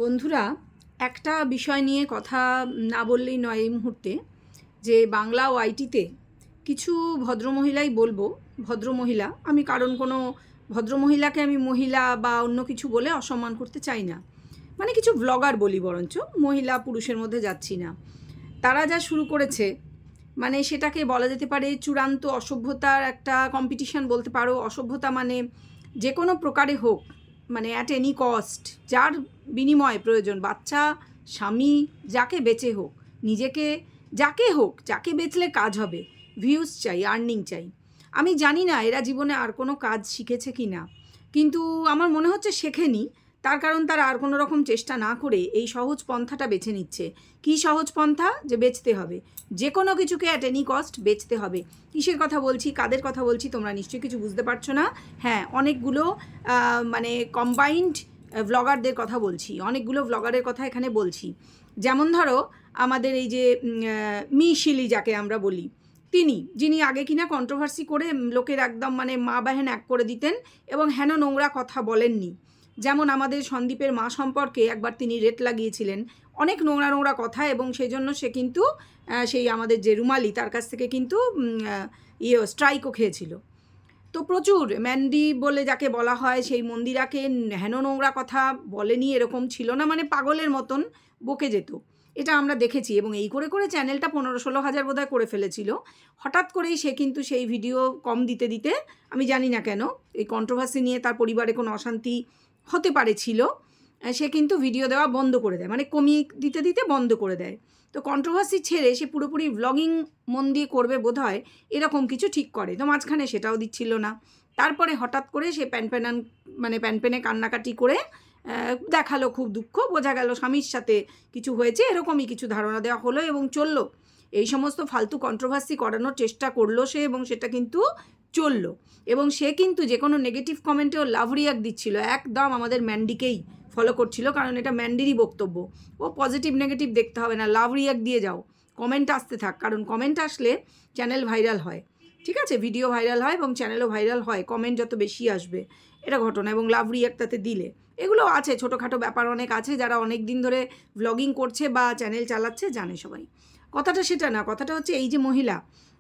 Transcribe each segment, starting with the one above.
বন্ধুরা, একটা বিষয় নিয়ে কথা না বললেই নয় এই মুহূর্তে, যে বাংলা ওআইটিতে কিছু ভদ্রমহিলাই বলবো, ভদ্রমহিলা, আমি কারণ কোনো ভদ্রমহিলাকে আমি মহিলা বা অন্য কিছু বলে অসম্মান করতে চাই না, মানে কিছু ব্লগার বলি, বরঞ্চ মহিলা পুরুষের মধ্যে যাচ্ছি না। তারা যা শুরু করেছে, মানে সেটাকে বলা যেতে পারে চূড়ান্ত অসভ্যতার একটা কম্পিটিশন বলতে পারো। অসভ্যতা মানে যে কোনো প্রকারে হোক, মানে অ্যাট এনি কস্ট, যার বিনিময়ে প্রয়োজন, বাচ্চা, স্বামী, যাকে বেচে হোক, নিজেকে, যাকে হোক, যাকে বেচলে কাজ হবে, ভিউজ চাই, আর্নিং চাই। আমি জানি না এরা জীবনে আর কোনো কাজ শিখেছে কি না, কিন্তু আমার মনে হচ্ছে শেখেনি। তার কারণ তারা আর কোনো রকম চেষ্টা না করে এই সহজ পন্থাটা বেছে নিচ্ছে। কী সহজ পন্থা? যে বেচতে হবে, যে কোনো কিছুকে অ্যাট এনি কস্ট বেচতে হবে। কিসের কথা বলছি, কাদের কথা বলছি, তোমরা নিশ্চয়ই কিছু বুঝতে পারছো না। হ্যাঁ, অনেকগুলো মানে কম্বাইন্ড ভ্লগারদের কথা বলছি, অনেকগুলো ভ্লগারের কথা এখানে বলছি। যেমন ধরো আমাদের এই যে মিশিলি যাকে আমরা বলি, যিনি আগে কিনা কন্ট্রোভার্সি করে লোকের একদম মানে মা বাহেন এক করে দিতেন এবং হেন নোংরা কথা বলেননি। যেমন আমাদের সন্দীপের মা সম্পর্কে একবার তিনি রেট লাগিয়েছিলেন অনেক নোংরা নোংরা কথা, এবং সেই জন্য সে কিন্তু সেই আমাদের যে রুমালি, তার কাছ থেকে কিন্তু স্ট্রাইকও খেয়েছিল। তো প্রচুর ম্যান্ডি বলে যাকে বলা হয়, সেই মন্দিরাকে হেন নোংরা কথা বলেনি এরকম ছিল না, মানে পাগলের মতন বকে যেত। এটা আমরা দেখেছি, এবং এই করে করে চ্যানেলটা 15-16 হাজার বোধহয় করে ফেলেছিল। হঠাৎ করেই সে কিন্তু সেই ভিডিও কম দিতে দিতে, আমি জানি না কেন, এই কন্ট্রোভার্সি নিয়ে তার পরিবারে কোনো অশান্তি হতে পারে ছিল, সে কিন্তু ভিডিও দেওয়া বন্ধ করে দেয়, মানে কমিয়ে দিতে দিতে বন্ধ করে দেয়। তো কন্ট্রোভার্সি ছেড়ে সে পুরোপুরি ভ্লগিং মন দিয়ে করবে বোধহয়, এরকম কিছু ঠিক করে। তো মাঝখানে সেটাও দিচ্ছিল না। তারপরে হঠাৎ করে সে প্যানপেনে কান্নাকাটি করে দেখালো খুব দুঃখ, বোঝা গেল স্বামীর সাথে কিছু হয়েছে, এরকমই কিছু ধারণা দেওয়া হলো এবং চললো। এই সমস্ত ফালতু কন্ট্রোভার্সি করানোর চেষ্টা করলো সে, এবং সেটা কিন্তু চললো। এবং সে কিন্তু যে কোনো নেগেটিভ কমেন্টেও লাভ রিয়াক্ট দিচ্ছিল, একদম আমাদের ম্যান্ডিকেই ফলো করছিল, কারণ এটা ম্যান্ডিরই বক্তব্য। ও পজিটিভ নেগেটিভ দেখতে হবে না, লাভ রিয়াক্ট দিয়ে যাও, কমেন্ট আসতে থাক, কারণ কমেন্ট আসলে চ্যানেল ভাইরাল হয়। ঠিক আছে, ভিডিও ভাইরাল হয় এবং চ্যানেলও ভাইরাল হয়, কমেন্ট যত বেশি আসবে, এটা ঘটনা। এবং লাভ রিয়াক্ট তাতে দিলে, এগুলো আছে, ছোটোখাটো ব্যাপার অনেক আছে, যারা অনেক দিন ধরে ভ্লগিং করছে বা চ্যানেল চালাচ্ছে জানে সবাই। কথাটা সেটা না, কথাটা হচ্ছে এই যে মহিলা,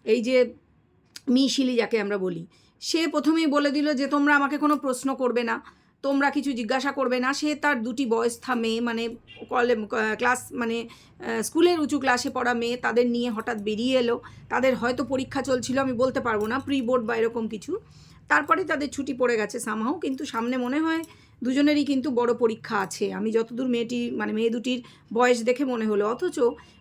এই যে মিশিলি যাকে আমরা বলি, সে প্রথমেই বলে দিল যে তোমরা আমাকে কোনো প্রশ্ন করবে না, তোমরা কিছু জিজ্ঞাসা করবে না। সে তার দুটি বয়স্থা মেয়ে, মানে ক্লাস, মানে স্কুলের উঁচু ক্লাসে পড়া মেয়ে, তাদের নিয়ে হঠাৎ বেরিয়ে এলো। তাদের হয়তো পরীক্ষা চলছিল, আমি বলতে পারবো না, প্রি বোর্ড বা এরকম কিছু। তারপরে তাদের ছুটি পড়ে গেছে সামহাও, কিন্তু সামনে মনে হয় দুজনেরই কিন্তু বড় পরীক্ষা আছে, আমি যতদূর মেয়ে দুটির বয়স দেখে মনে হলো। অথচ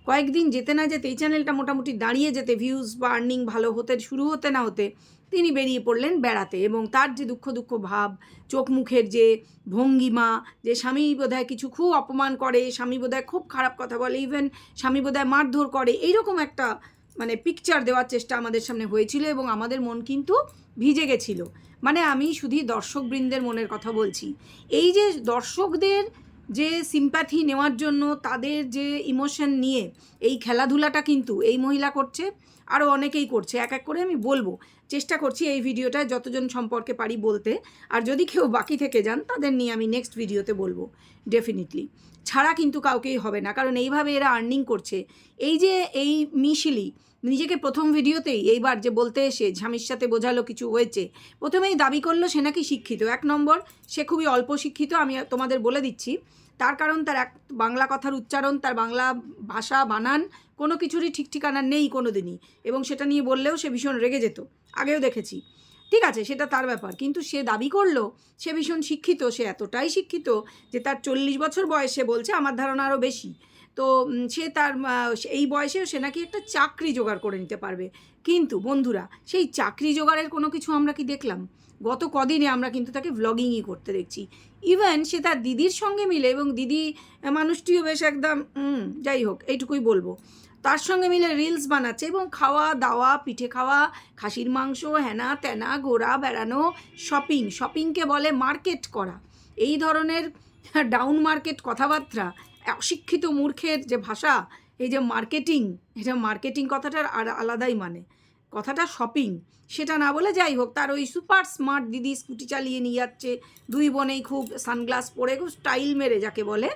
কয়েকদিন যেতে না যেতে এই চ্যানেলটা মোটামুটি দাঁড়িয়ে যেতে, ভিউজ বা আর্নিং ভালো হতে শুরু হতে না হতে তিনি বেরিয়ে পড়লেন বেড়াতে। এবং তার যে দুঃখ দুঃখ ভাব, চোখ মুখের যে ভঙ্গিমা, যে স্বামী বোধহয় কিছু খুব অপমান করে, স্বামী বোধহয় খুব খারাপ কথা বলে, ইভেন স্বামী বোধহয় মারধর করে, এইরকম একটা মানে পিকচার দেওয়ার চেষ্টা আমাদের সামনে হয়েছিল, এবং আমাদের মন কিন্তু ভিজে গেছিলো। মানে আমি শুধু দর্শকবৃন্দের মনের কথা বলছি। এই যে দর্শকদের যে সিম্প্যাথি নেওয়ার জন্য তাদের যে ইমোশন নিয়ে এই খেলাধুলাটা কিন্তু এই মহিলা করছে, আরও অনেকেই করছে। এক এক করে আমি বলবো, চেষ্টা করছি এই ভিডিওটায় যতজন সম্পর্কে পারি বলতে, আর যদি কেউ বাকি থেকে যান তাদের নিয়ে আমি নেক্সট ভিডিওতে বলবো ডেফিনেটলি। ছাড়া কিন্তু কাউকেই হবে না, কারণ এইভাবে এরা আর্নিং করছে। এই যে এই মিশিলি নিজেকে প্রথম ভিডিওতেই এইবার যে বলতে এসে স্বামীর সাথে বোঝালো কিছু হয়েছে, প্রথমেই দাবি করলো সে নাকি শিক্ষিত। 1 নম্বর, সে খুবই অল্প শিক্ষিত, আমি তোমাদের বলে দিচ্ছি। তার কারণ তার বাংলা কথার উচ্চারণ, তার বাংলা ভাষা বানান কোনো কিছুরই ঠিক ঠিকানা নেই কোনো দিনই, এবং সেটা নিয়ে বললেও সে ভীষণ রেগে যেত, আগেও দেখেছি। ঠিক আছে, সেটা তার ব্যাপার, কিন্তু সে দাবি করলো সে ভীষণ শিক্ষিত। সে এতটাই শিক্ষিত যে তার 40 বছর বয়সে বলছে, আমার ধারণা আরও বেশি। তো সে তার এই বয়সেও সে নাকি একটা চাকরি জোগাড় করে নিতে পারবে। কিন্তু বন্ধুরা, সেই চাকরি জোগাড়ের কোনো কিছু আমরা কি দেখলাম? গত কদিনে আমরা কিন্তু তাকে ভ্লগিংই করতে দেখছি। ইভেন সে তার দিদির সঙ্গে মিলে, এবং দিদি মানুষটিও বেশ একদম যাই হোক, এইটুকুই বলবো, তার সঙ্গে মিলে রিলস বানাচ্ছে, এবং খাওয়া দাওয়া, পিঠে খাওয়া, খাসির মাংস, হ্যানা ত্যানা, ঘোরা বেড়ানো, শপিংকে বলে মার্কেট করা। এই ধরনের ডাউন মার্কেট কথাবার্তা, অশিক্ষিত মূর্খের যে ভাষা, এই যে মার্কেটিং, এটা মার্কেটিং কথাটার আর আলাদাই মানে। কথাটা শপিং সেটা না বলে যাই হোক, তার ওই সুপার স্মার্ট দিদি স্কুটি চালিয়ে নিয়ে যাচ্ছে, দুই বোনেই খুব সানগ্লাস পরে খুব স্টাইল মেরে যাকে বলে,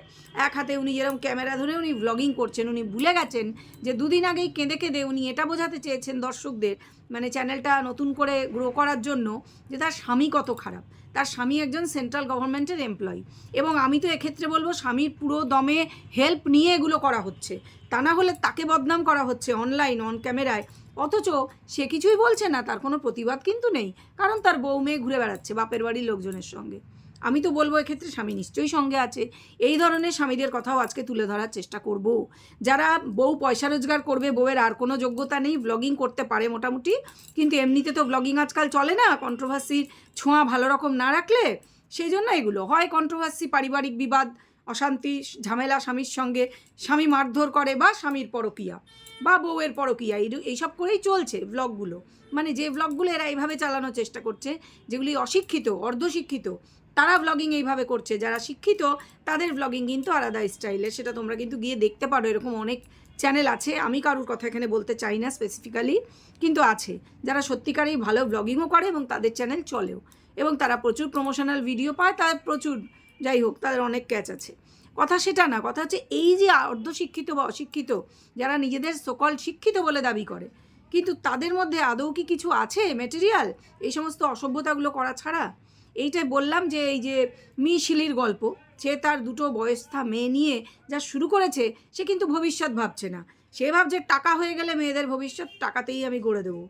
এক হাতে উনি যেরকম ক্যামেরা ধরে উনি ভ্লগিং করছেন। উনি ভুলে গেছেন যে দুদিন আগেই কেঁদে কেঁদে উনি এটা বোঝাতে চেয়েছেন দর্শকদের, মানে চ্যানেলটা নতুন করে গ্রো করার জন্য, যে তার স্বামী কত খারাপ। তার স্বামী একজন সেন্ট্রাল গভর্নমেন্টের এমপ্লয়ি, এবং আমি তো এক্ষেত্রে বলবো স্বামীর পুরো দমে হেল্প নিয়ে এগুলো করা হচ্ছে, তা না হলে তাকে বদনাম করা হচ্ছে অনলাইন অন ক্যামেরায়। অথচ সে কিছুই বলছে না, তার কোনো প্রতিবাদ কিন্তু নেই, কারণ তার বউ মেয়ে ঘুরে বেড়াচ্ছে বাপের বাড়ির লোকজনের সঙ্গে। আমি তো বলবো এক্ষেত্রে স্বামী নিশ্চয়ই সঙ্গে আছে। এই ধরনের স্বামীদের কথাও আজকে তুলে ধরার চেষ্টা করব। যারা বউ পয়সা রোজগার করবে, বউয়ের আর কোনো যোগ্যতা নেই, ব্লগিং করতে পারে মোটামুটি, কিন্তু এমনিতে তো ব্লগিং আজকাল চলে না কন্ট্রোভার্সির ছোঁয়া ভালো রকম না রাখলে। সেই জন্য এগুলো হয় কন্ট্রোভার্সি, পারিবারিক বিবাদ, অশান্তি, ঝামেলা স্বামীর সঙ্গে, স্বামী মারধর করে, বা স্বামীর পরকীয়া বা বউয়ের পরকীয়া, এইসব করেই চলছে ব্লগগুলো। মানে যে ব্লগগুলো এরা এইভাবে চালানোর চেষ্টা করছে, যেগুলি অশিক্ষিত অর্ধশিক্ষিত তারা ব্লগিং এইভাবে করছে, যারা শিক্ষিত তাদের ব্লগিং কিন্তু আলাদা স্টাইলের, সেটা তোমরা কিন্তু গিয়ে দেখতে পারো। এরকম অনেক চ্যানেল আছে, আমি কারুর কথা এখানে বলতে চাই না স্পেসিফিক্যালি, কিন্তু আছে যারা সত্যিকারেই ভালো ব্লগিংও করে এবং তাদের চ্যানেল চলেও, এবং তারা প্রচুর প্রমোশনাল ভিডিও পায়, তাদের প্রচুর, যাই হোক তাদের অনেক ক্যাচ আছে। কথা সেটা না, কথা হচ্ছে এই যে অর্ধশিক্ষিত বা অশিক্ষিত যারা নিজেদের সকল শিক্ষিত বলে দাবি করে, কিন্তু তাদের মধ্যে আদৌ কি কিছু আছে মেটেরিয়াল এই সমস্ত অসভ্যতাগুলো করা ছাড়া? এইটাই বললাম যে এই যে মিশিলির গল্প, সে তার দুটো বয়স্থা মেয়ে নিয়ে যা শুরু করেছে, সে কিন্তু ভবিষ্যৎ ভাবছে না। সে ভাবছে টাকা হয়ে গেলে মেয়েদের ভবিষ্যৎ টাকাতেই আমি গড়ে দেবো,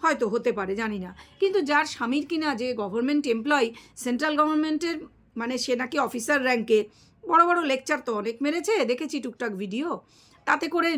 হয়তো হতে পারে জানি না। কিন্তু যার স্বামীর কিনা যে গভর্নমেন্ট এমপ্লয়ি, সেন্ট্রাল গভর্নমেন্টের, মানে সে নাকি অফিসার র্যাঙ্কে, বড় বড় লেকচার তো অনেক মেরেছে, দেখেছি টুকটাক ভিডিও, তাতে করে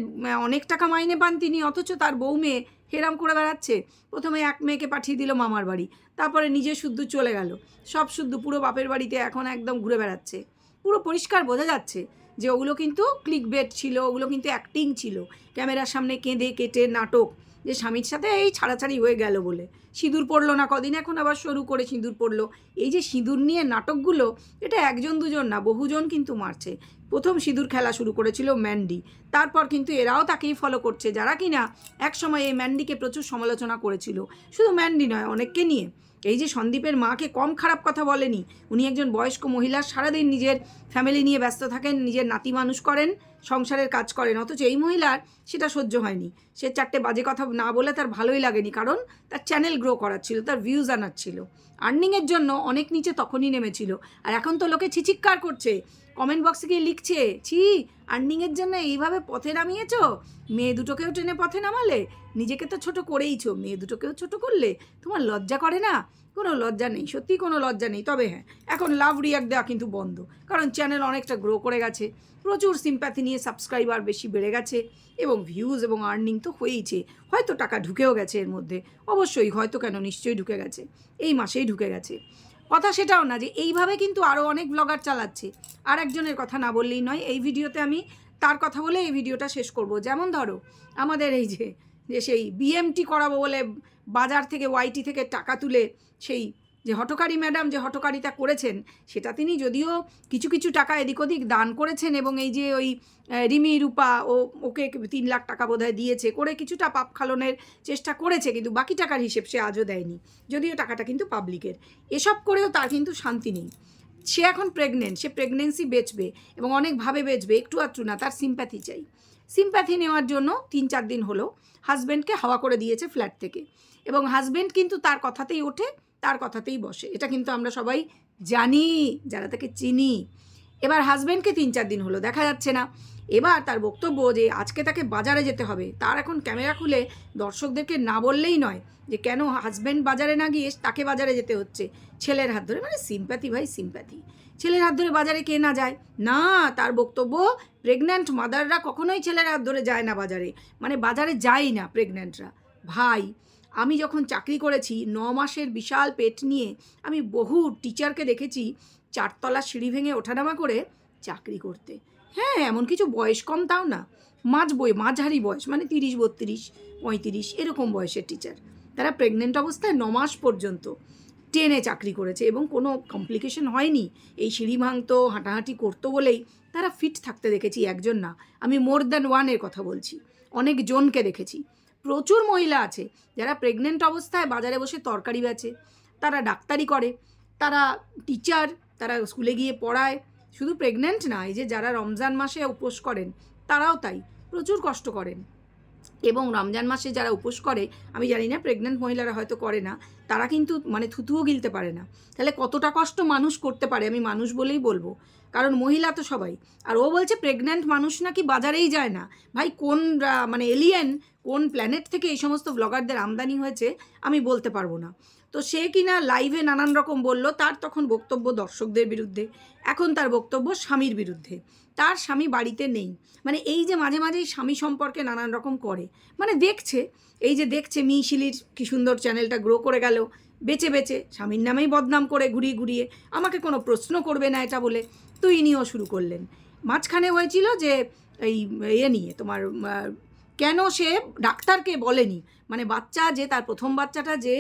অনেক টাকা মাইনে পান তিনি, অথচ তার বউ মেয়ে হেরাম করে বেড়াচ্ছে। প্রথমে এক মেয়েকে পাঠিয়ে দিল মামার বাড়ি, তারপরে নিজে শুদ্ধ চলে গেল, সব শুদ্ধ পুরো বাপের বাড়িতে এখন একদম ঘুরে বেড়াচ্ছে। পুরো পরিষ্কার বোঝা যাচ্ছে যে ওগুলো কিন্তু ক্লিক বেট ছিল, ওগুলো কিন্তু অ্যাক্টিং ছিল, ক্যামেরার সামনে কেঁদে কেটে নাটক, যে স্বামীর সাথে এই ছাড়াছাড়ি হয়ে গেল বলে। সিঁদুর পড়লো না কদিন, এখন আবার সরু করে সিঁদুর পড়লো। এই যে সিঁদুর নিয়ে নাটকগুলো, এটা একজন দুজন না, বহুজন কিন্তু মারছে। প্রথম সিঁদুর খেলা শুরু করেছিল ম্যান্ডি, তারপর কিন্তু এরাও তাকেই ফলো করছে, যারা কিনা একসময় এই ম্যান্ডিকে প্রচুর সমালোচনা করেছিল। শুধু ম্যান্ডি নয়, অনেককে নিয়ে। এই যে সন্দীপের মাকে কম খারাপ কথা বলেনি, উনি একজন বয়স্ক মহিলা, সারাদিন নিজের ফ্যামিলি নিয়ে ব্যস্ত থাকেন, নিজের নাতি মানুষ করেন, সংসারের কাজ করেন, অথচ এই মহিলার সেটা সহ্য হয়নি। সে চারটে বাজে কথা না বলে তার ভালোই লাগেনি, কারণ তার চ্যানেল গ্রো করার ছিল, তার ভিউজ আনার ছিল, আর্নিংয়ের জন্য অনেক নিচে তখনই নেমেছিল। আর এখন তো লোকে ছিচিৎকার করছে, কমেন্ট বক্সে গিয়ে লিখছে, ছি আর্নিংয়ের জন্য এইভাবে পথে নামিয়েছো, মেয়ে দুটোকেও টেনে পথে নামালে, নিজেকে তো ছোট করেইছো, মেয়ে দুটোকেও ছোট করলে, তোমার লজ্জা করে না? কোনো লজ্জা নেই, সত্যি কোনো লজ্জা নেই। তবে হ্যাঁ, এখন লাভ রিয়াক্ট দেওয়া কিন্তু বন্ধ, কারণ চ্যানেল অনেকটা গ্রো করে গেছে, প্রচুর সিম্প্যাথি নিয়ে সাবস্ক্রাইবার বেশি বেড়ে গেছে, এবং ভিউজ এবং আর্নিং তো হয়েইছে, হয়তো টাকা ঢুকেও গেছে এর মধ্যে, অবশ্যই, হয়তো কেন, নিশ্চয়ই ঢুকে গেছে, এই মাসেই ঢুকে গেছে। কথা সেটাও না যে এইভাবে কিন্তু আরও অনেক ব্লগার চালাচ্ছে। আর একজনের কথা না বললেই নয়, এই ভিডিওতে আমি তার কথা বলে এই ভিডিওটা শেষ করব। যেমন ধরো আমাদের এই যে সেই বিএমটি করাবো বলে বাজার থেকে ওয়াইটি থেকে টাকা তুলে সেই যে হটকারী ম্যাডাম যে হটকারিতা করেছেন, সেটা তিনি যদিও কিছু কিছু টাকা এদিক ওদিক দান করেছেন, এবং এই যে ওই রিমি রূপা ওকে 3 লাখ টাকা বোধহয় দিয়েছে, করে কিছুটা পাপ খালনের চেষ্টা করেছে, কিন্তু বাকি টাকার হিসেব সে আজও দেয়নি, যদিও টাকাটা কিন্তু পাবলিকের। এসব করেও তার কিন্তু শান্তি নেই। সে এখন প্রেগনেন্ট, সে প্রেগনেন্সি বেচবে, এবং অনেকভাবে বেচবে, একটু আধটু না, তার সিম্প্যাথি চাই। সিম্প্যাথি নেওয়ার জন্য 3-4 দিন হলো হাজব্যান্ডকে হাওয়া করে দিয়েছে ফ্ল্যাট থেকে, এবং হাজব্যান্ড কিন্তু তার কথাতেই ওঠে, তার কথাতেই বসে, এটা কিন্তু আমরা সবাই জানি যারা তাকে চিনি। এবার হাজব্যান্ডকে 3-4 দিন হলো দেখা যাচ্ছে না। এবার তার বক্তব্য যে আজকে তাকে বাজারে যেতে হবে, তার এখন ক্যামেরা খুলে দর্শকদেরকে না বললেই নয় যে কেন হাজব্যান্ড বাজারে না গিয়ে তাকে বাজারে যেতে হচ্ছে ছেলের হাত ধরে। মানে সিম্প্যাথি ভাই, সিম্প্যাথি। ছেলের হাত ধরে বাজারে কে না যায়? না, তার বক্তব্য প্রেগন্যান্ট মাদাররা কখনোই ছেলের হাত ধরে যায় না বাজারে, মানে বাজারে যায় না প্রেগন্যান্টরা। ভাই, আমি যখন চাকরি করেছি 9 মাসের বিশাল পেট নিয়ে, আমি বহু টিচারকে দেখেছি 4 তলা সিঁড়ি ভেঙে ওঠানামা করে চাকরি করতে। হ্যাঁ, এমন কিছু বয়স কম তাও না, মাঝারি বয়স, মানে 30, 32, 35 এরকম বয়সের টিচার, তারা প্রেগনেন্ট অবস্থায় 9 মাস পর্যন্ত টেনে চাকরি করেছে, এবং কোনো কমপ্লিকেশন হয়নি। এই সিঁড়ি ভাঙতো, হাঁটাহাঁটি করতো বলেই তারা ফিট থাকতে দেখেছি, একজন না, আমি মোর দ্যান ওয়ানের কথা বলছি, অনেক জনকে দেখেছি। প্রচুর মহিলা আছে যারা প্রেগনেন্ট অবস্থায় বাজারে বসে তরকারি বেচে, তারা ডাক্তারি করে, তারা টিচার, তারা স্কুলে গিয়ে পড়ায়। শুধু প্রেগনেন্ট না, এই যে যারা রমজান মাসে উপোস করেন তারাও তাই, প্রচুর কষ্ট করেন। এবং রমজান মাসে যারা উপোস করে, আমি জানি না প্রেগনেন্ট মহিলারা হয়তো করে না, তারা কিন্তু মানে থুতুও গিলতে পারে না। তাহলে কতটা কষ্ট মানুষ করতে পারে, আমি মানুষ বলেই বলবো, কারণ মহিলা তো সবাই। আর ও বলছে প্রেগনেন্ট মানুষ নাকি বাজারেই যায় না। ভাই কোন মানে এলিয়েন, কোন প্ল্যানেট থেকে এই সমস্ত ব্লগারদের আমদানি হয়েছে আমি বলতে পারবো না। তো সে কিনা লাইভে নানান রকম বলল, তার তখন বক্তব্য দর্শকদের বিরুদ্ধে, এখন তার বক্তব্য স্বামীর বিরুদ্ধে। তার স্বামী বাড়িতে নেই, মানে এই যে মাঝে মাঝেই স্বামী সম্পর্কে নানান রকম করে, মানে দেখছে, এই যে দেখছে মিশিলির কি সুন্দর চ্যানেলটা গ্রো করে গেল, বেচে বেচে স্বামীর নামেই বদনাম করে ঘুরিয়ে ঘুরিয়ে, আমাকে কোনো প্রশ্ন করবে না এটা বলে, তো ইনিও শুরু করলেন। মাঝখানে হয়েছিল যে এই নিয়ে তোমার কেন সে ডাক্তারকে বলেনি, মানে বাচ্চা যে তার প্রথম বাচ্চাটা যে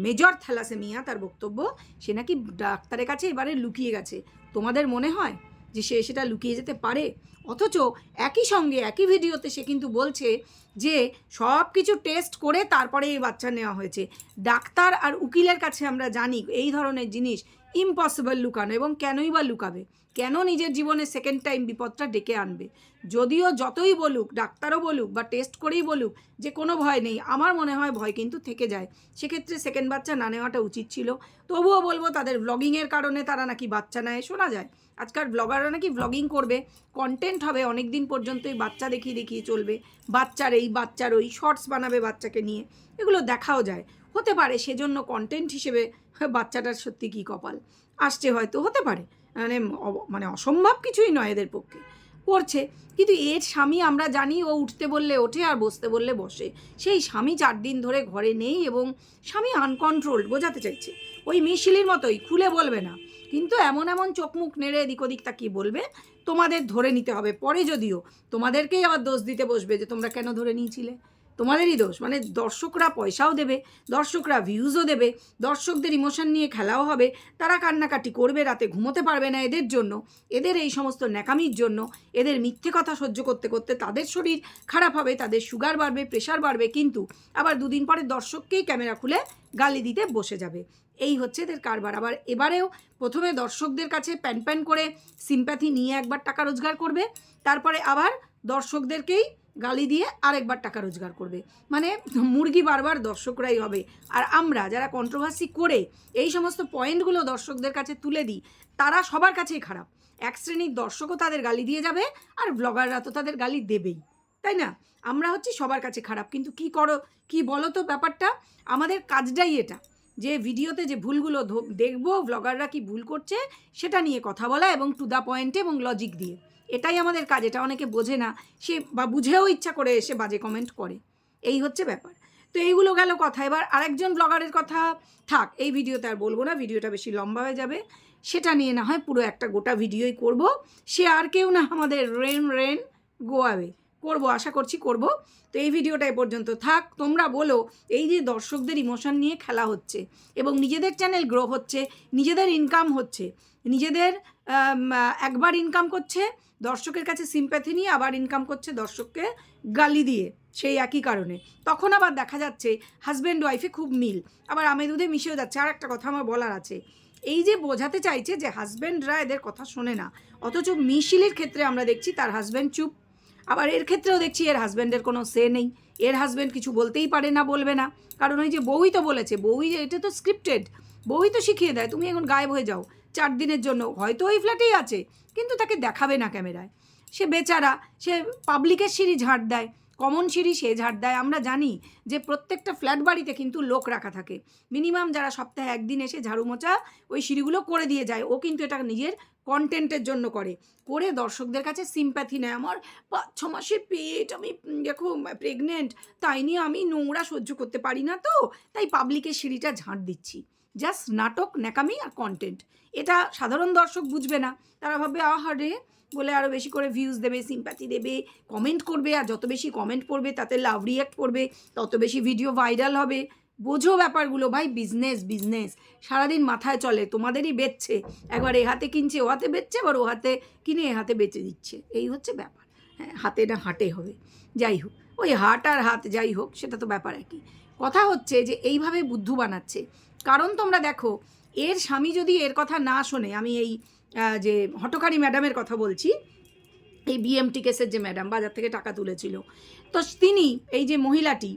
মেজর থ্যালাসেমিয়া, তার বক্তব্য সে নাকি ডাক্তারের কাছে এবারে লুকিয়ে গেছে। তোমাদের মনে হয় যে সে সেটা লুকিয়ে যেতে পারে? অথচ একই সঙ্গে একই ভিডিওতে সে কিন্তু বলছে যে সব কিছু টেস্ট করে তারপরে এই বাচ্চা নেওয়া হয়েছে। ডাক্তার আর উকিলের কাছে আমরা জানি এই ধরনের জিনিস ইম্পসিবল লুকানো, এবং কেনই বা লুকাবে, কেন নিজের জীবনে সেকেন্ড টাইম বিপদটা ডেকে আনবে? যদিও যতই বলুক, ডাক্তারও বলুক বা টেস্ট করেই বলুক যে কোনো ভয় নেই, আমার মনে হয় ভয় কিন্তু থেকে যায়। সেক্ষেত্রে সেকেন্ড বাচ্চা না নেওয়াটা উচিত ছিল। তবুও বলবো তাদের ব্লগিংয়ের কারণে তারা নাকি বাচ্চা নেয়, শোনা যায়। আজকাল ব্লগাররা নাকি ব্লগিং করবে, কন্টেন্ট হবে অনেক দিন পর্যন্ত, এই বাচ্চা দেখিয়ে দেখিয়ে চলবে, বাচ্চার এই বাচ্চার ওই, শর্টস বানাবে বাচ্চাকে নিয়ে, এগুলো দেখাও যায়। হতে পারে সেজন্য কন্টেন্ট হিসেবে বাচ্চাটার সত্যি কী কপাল আসছে, হয়তো হতে পারে, মানে অসম্ভব কিছুই নয় এদের পক্ষে, করছে। কিন্তু এর স্বামী আমরা জানি ও উঠতে বললে ওঠে আর বসতে বললে বসে। সেই স্বামী 4 দিন ধরে ঘরে নেই, এবং স্বামী আনকন্ট্রোলড, বোঝাতে চাইছে ওই মিশিলির মতোই, খুলে বলবে না, কিন্তু এমন এমন চোখ মুখ নেড়ে এদিক ওদিক তাকিয়ে বলবে, তোমাদের ধরে নিতে হবে পরে, যদিও তোমাদেরকেই আবার দোষ দিতে বসবে যে তোমরা কেন ধরে নিয়েছিলে, তোমাদেরই দোষ। মানে দর্শকরা পয়সাও দেবে, দর্শকরা ভিউজও দেবে, দর্শকদের ইমোশন নিয়ে খেলাও হবে, তারা কান্নাকাটি করবে, রাতে ঘুমোতে পারবে না এদের জন্য, এদের এই সমস্ত ন্যাকামির জন্য, এদের মিথ্যে কথা সহ্য করতে করতে তাদের শরীর খারাপ হবে, তাদের সুগার বাড়বে, প্রেশার বাড়বে, কিন্তু আবার 2 দিন পরে দর্শককেই ক্যামেরা খুলে গালি দিতে বসে যাবে। এই হচ্ছে এদের কারবার। আবার এবারেও প্রথমে দর্শকদের কাছে প্যান প্যান করে সিম্প্যাথি নিয়ে একবার টাকা রোজগার করবে, তারপরে আবার দর্শকদেরকেই গালি দিয়ে আরেকবার টাকা রোজগার করবে। মানে মুরগি বারবার দর্শকরাই হবে। আর আমরা যারা কন্ট্রোভার্সি করে এই সমস্ত পয়েন্টগুলো দর্শকদের কাছে তুলে দিই, তারা সবার কাছেই খারাপ। এক শ্রেণীর দর্শকও তাদের গালি দিয়ে যাবে, আর ব্লগাররা তো তাদের গালি দেবেই, তাই না? আমরা হচ্ছি সবার কাছে খারাপ। কিন্তু কি করো, কি বলো তো ব্যাপারটা, আমাদের কাজটাই এটা, যে ভিডিওতে যে ভুলগুলো দেখবো, ব্লগাররা কি ভুল করছে সেটা নিয়ে কথা বলা, এবং টু দ্য পয়েন্টে এবং লজিক দিয়ে, এটাই আমাদের কাজ। এটা অনেকে বোঝে না, সে বা বুঝেও ইচ্ছা করে এসে বাজে কমেন্ট করে, এই হচ্ছে ব্যাপার। তো এইগুলো গেল কথা। এবার আরেকজন ব্লগারের কথা থাক, এই ভিডিওতে আর বলবো না, ভিডিওটা বেশি লম্বা হয়ে যাবে, সেটা নিয়ে না হয় পুরো একটা গোটা ভিডিওই করব। সে আর কেউ না, আমাদের রেন গোয়াবে করব, আশা করছি করব। তো এই ভিডিওটা এ পর্যন্ত থাক। তোমরা বলো, এই যে দর্শকদের ইমোশন নিয়ে খেলা হচ্ছে এবং নিজেদের চ্যানেল গ্রো হচ্ছে, নিজেদের ইনকাম হচ্ছে, নিজেদের একবার ইনকাম করছে দর্শকের কাছে সিম্প্যাথি নিয়ে, আবার ইনকাম করছে দর্শককে গালি দিয়ে, সেই একই কারণে। তখন আবার দেখা যাচ্ছে হাজব্যান্ড ওয়াইফে খুব মিল, আবার আমে দুধে মিশেও যাচ্ছে। আর একটা কথা আমার বলার আছে, এই যে বোঝাতে চাইছে যে হাজব্যান্ডরা এদের কথা শোনে না, অথচ মিশিলের ক্ষেত্রে আমরা দেখছি তার হাজব্যান্ড চুপ, আবার এর ক্ষেত্রেও দেখছি এর হাজব্যান্ডের কোনো সে নেই, এর হাজব্যান্ড কিছু বলতেই পারে না, বলবে না, কারণ ওই যে বউই তো বলেছে, বউই, এটা তো স্ক্রিপ্টেড, বউই তো শিখিয়ে দেয় তুমি এখন গায়েব হয়ে যাও 4 দিনের জন্য, হয়তো ওই ফ্ল্যাটেই আছে কিন্তু তাকে দেখাবে না ক্যামেরায়। সে বেচারা, সে পাবলিকের সিঁড়ি ঝাড় দেয়, কমন সিঁড়ি সে ঝাড় দেয়। আমরা জানি যে প্রত্যেকটা ফ্ল্যাট বাড়িতে কিন্তু লোক রাখা থাকে, মিনিমাম যারা সপ্তাহে 1 দিন এসে ঝাড়ু মোছা ওই সিঁড়িগুলো করে দিয়ে যায়। ও কিন্তু এটা নিজের কন্টেন্টের জন্য করে, করে দর্শকদের কাছে সিম্প্যাথি নেয়। আমার 5-6 মাসের পেট, আমি দেখো প্রেগনেন্ট, তাই নিয়ে আমি নোংরা সহ্য করতে পারি না, তো তাই পাবলিকের সিঁড়িটা ঝাড় দিচ্ছি। জাস্ট নাটক, ন্যাকামি আর কন্টেন্ট। এটা সাধারণ দর্শক বুঝবে না, তারা ভাববে আহারে বলে আরও বেশি করে ভিউজ দেবে, সিম্প্যাথি দেবে, কমেন্ট করবে, আর যত বেশি কমেন্ট পড়বে তাতে লাভ রিয়াক্ট করবে, তত বেশি ভিডিও ভাইরাল হবে। বোঝো ব্যাপারগুলো ভাই, বিজনেস বিজনেস সারাদিন মাথায় চলে, তোমাদেরই বেচছে, একবার এ হাতে কিনছে ও হাতে বেচছে, আবার ও হাতে কিনে এ হাতে বেচে দিচ্ছে, এই হচ্ছে ব্যাপার। হ্যাঁ, হাতে না হাটে হবে, যাই হোক, ওই হাট আর হাত যাই হোক, সেটা তো ব্যাপার একই। কথা হচ্ছে যে এইভাবে বুদ্ধু বানাচ্ছে। কারণ তোমরা দেখো, এর স্বামী যদি এর কথা না শোনে, আমি এই যে হটকারী ম্যাডামের কথা বলছি, এই বিএমটি কেসের যে ম্যাডাম বাজার থেকে টাকা তুলেছিল, তো তিনি, এই যে মহিলাটি,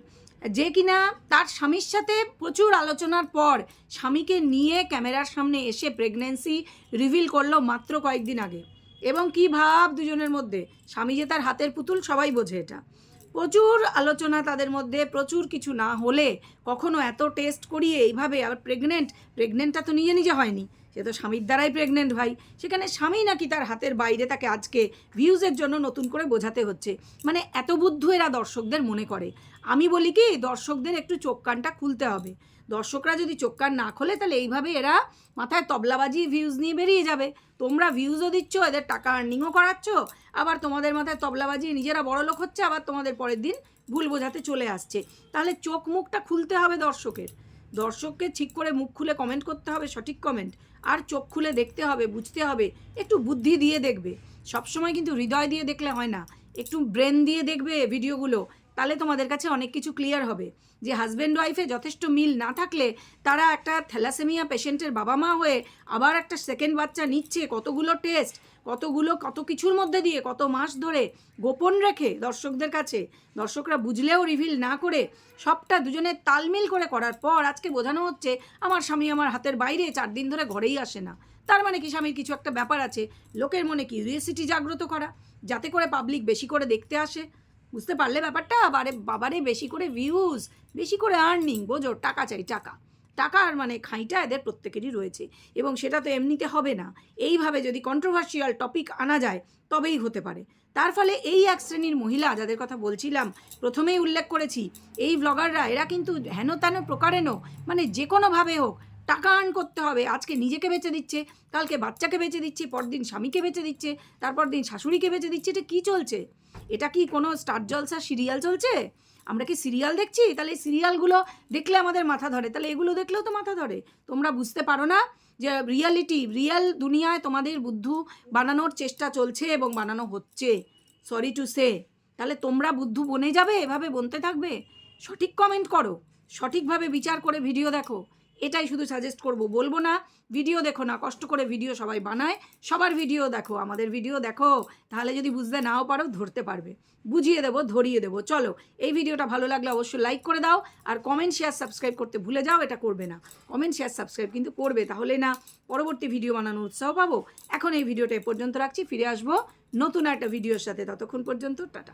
যে কিনা তার স্বামীর সাথে প্রচুর আলোচনার পর স্বামীকে নিয়ে ক্যামেরার সামনে এসে প্রেগনেন্সি রিভিল করলো মাত্র কয়েকদিন আগে, এবং কি ভাব দুজনের মধ্যে, স্বামী যে তার হাতের পুতুল সবাই বোঝে এটা। প্রচুর আলোচনা তাদের মধ্যে, প্রচুর কিছু না হলে কখনো এত টেস্ট করিয়ে এইভাবে, আবার প্রেগনেন্টটা তো নিজে নিজে হয়নি, সে তো স্বামীর দ্বারাই প্রেগনেন্ট ভাই, সেখানে স্বামী নাকি তার হাতের বাইরে তাকে আজকে ভিউজের জন্য নতুন করে বোঝাতে হচ্ছে। মানে এত বুদ্ধু এরা দর্শকদের মনে করে। আমি বলি কি, দর্শকদের একটু চোখ কানটা খুলতে হবে। দর্শকরা যদি চোখ কান না খোলে, তাহলে এইভাবে এরা মাথায় তবলাবাজি ভিউজ নিয়ে বেরিয়ে যাবে। তোমরা ভিউজও দিচ্ছ, এদের টাকা আর্নিংও করাচ্ছ, আবার তোমাদের মাথায় তবলাবাজি, নিজেরা বড় লোক হচ্ছে, আবার তোমাদের পরের দিন ভুল বোঝাতে চলে আসছে। তাহলে চোখ মুখটা খুলতে হবে দর্শককে ঠিক করে মুখ খুলে কমেন্ট করতে হবে, সঠিক কমেন্ট, আর চোখ খুলে দেখতে হবে, বুঝতে হবে, একটু বুদ্ধি দিয়ে দেখবে। সবসময় কিন্তু হৃদয় দিয়ে দেখলে হয় না, একটু ব্রেন দিয়ে দেখবে ভিডিওগুলো, তাহলে তোমাদের কাছে অনেক কিছু ক্লিয়ার হবে। যে হাজব্যান্ড ওয়াইফে যথেষ্ট মিল না থাকলে তারা একটা থ্যালাসেমিয়া পেশেন্টের বাবা মা হয়ে আবার একটা সেকেন্ড বাচ্চা নিচ্ছে, কতগুলো টেস্ট, কত কিছুর মধ্যে দিয়ে, কত মাস ধরে গোপন রেখে দর্শকদের কাছে, দর্শকরা বুঝলেও রিভিল না করে, সবটা দুজনের তালমিল করে করার পর আজকে বোঝানো হচ্ছে আমার স্বামী আমার হাতের বাইরে 4 দিন ধরে ঘরেই আসে না। তার মানে কি, স্বামীর কিছু একটা ব্যাপার আছে। লোকের মনে কিউরিওসিটি জাগ্রত করা, যাতে করে পাবলিক বেশি করে দেখতে আসে। বুঝতে পারলে ব্যাপারটা? বাবারে বেশি করে ভিউজ, বেশি করে আর্নিং, বোঝো, টাকা চাই, টাকার মানে খাঁইটা এদের প্রত্যেকেরই রয়েছে, এবং সেটা তো এমনিতে হবে না। এইভাবে যদি কন্ট্রোভার্সিয়াল টপিক আনা যায় তবেই হতে পারে। তার ফলে এই এক শ্রেণীর মহিলা, যাদের কথা বলছিলাম, প্রথমেই উল্লেখ করেছি, এই ব্লগাররা, এরা কিন্তু হেন তেন প্রকারেণও, মানে যে কোনোভাবে হোক টাকা আর্ন করতে হবে। আজকে নিজেকে বেচে দিচ্ছে, কালকে বাচ্চাকে বেচে দিচ্ছে, পরদিন স্বামীকে বেচে দিচ্ছে, তারপর দিন শাশুড়িকে বেচে দিচ্ছে। এটা কী চলছে? এটা কি কোনো স্টার জলসা সিরিয়াল চলছে? আমরা কি সিরিয়াল দেখছি? তাহলে এই সিরিয়ালগুলো দেখলে আমাদের মাথা ধরে, তাহলে এগুলো দেখলেও তো মাথা ধরে। তোমরা বুঝতে পারো না যে রিয়াল দুনিয়ায় তোমাদের বুদ্ধু বানানোর চেষ্টা চলছে এবং বানানো হচ্ছে, সরি টু সে। তাহলে তোমরা বুদ্ধু বনে যাবে, এভাবে বনতে থাকবে? সঠিক কমেন্ট করো, সঠিকভাবে বিচার করে ভিডিও দেখো, এটাই শুধু সাজেস্ট করব। বলবো না ভিডিও দেখো না, কষ্ট করে ভিডিও সবাই বানায়, সবার ভিডিও দেখো, আমাদের ভিডিও দেখো, তাহলে যদি বুঝতে নাও পারো ধরতে পারবে, বুঝিয়ে দেবো, ধরিয়ে দেবো। চলো, এই ভিডিওটা ভালো লাগলে অবশ্যই লাইক করে দাও, আর কমেন্ট শেয়ার সাবস্ক্রাইব করতে ভুলে যাও, এটা করবে না। কমেন্ট শেয়ার সাবস্ক্রাইব কিন্তু করবে, তাহলে না পরবর্তী ভিডিও বানানোর উৎসাহ পাবো। এখন এই ভিডিওটা এ পর্যন্ত রাখছি, ফিরে আসবো নতুন একটা ভিডিওর সাথে। ততক্ষণ পর্যন্ত টাটা।